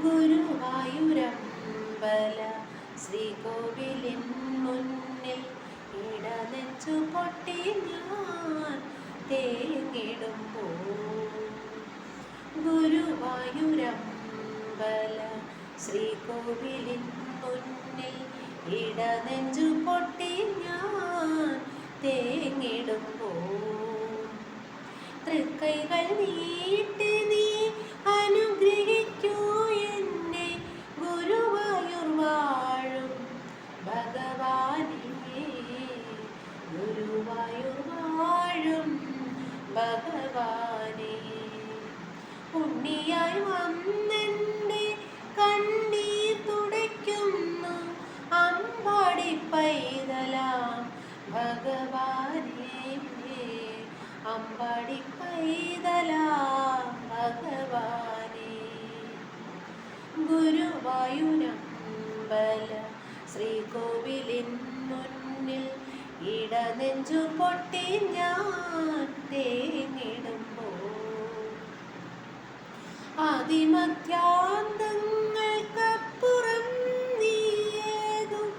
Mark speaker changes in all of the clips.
Speaker 1: ഗുരുവായൂരമ്പല ശ്രീകോവിലിൻ മുന്നിൽ ഇടനെഞ്ചു പൊട്ടി ഞാൻ തേങ്ങിടുമ്പോൾ. ഗുരുവായൂരമ്പല ശ്രീകോവിലിൻ മുന്നിൽ ഇടനെഞ്ചു പൊട്ടി ഞാൻ തേങ്ങിടുമ്പോൾ. തൃക്കൈകൾ നീട്ടി നീ അനുഗ്രഹിക്കൂ എന്നെ ഗുരുവായൂർ വാഴും ഭഗവാനേ. ഗുരുവായൂർ വാഴും ഭഗവാനേ. ഉണ്ണിയായി വന്നെൻ്റെ കണ്ണീർ തുടയ്ക്കുന്നു അമ്പാടി പൈതലാം ഭഗവാനേ. അമ്പാടി പൈതലാം ഭഗവാനേ. ഗുരുവായൂരമ്പല ശ്രീകോവിലിൻ മുന്നിൽ ഇടനെഞ്ചു പൊട്ടി ഞാൻ തേങ്ങിടുമ്പോൾ. ആദിമധ്യാന്തങ്ങൾക്കപ്പുറം നീയേകും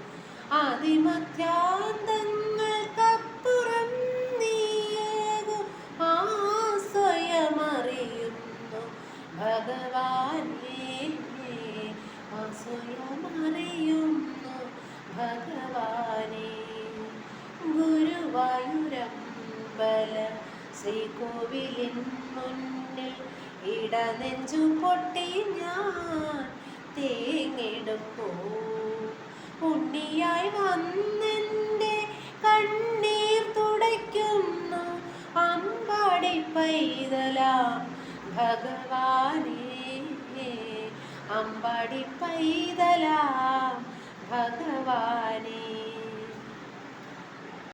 Speaker 1: ആദിമധ്യാന്തങ്ങൾക്കപ്പുറം നീയേകും സ്വയമറിയുന്നു ഭഗവാനേ. സ്വയമറിയുന്നു ഭഗവാനേ. ഗുരുവായൂരമ്പല ശ്രീകോവിലിൻ മുന്നിൽ ഇടനെഞ്ചു പൊട്ടി ഞാൻ തേങ്ങിടുമ്പോൾ. ഉണ്ണിയായി വന്നെൻ്റെ കണ്ണീർ തുടയ്ക്കുന്നു അമ്പാടി പൈതലാം ഭഗവാനേ. അമ്പാടി പൈതലാം ഭഗവാനേ.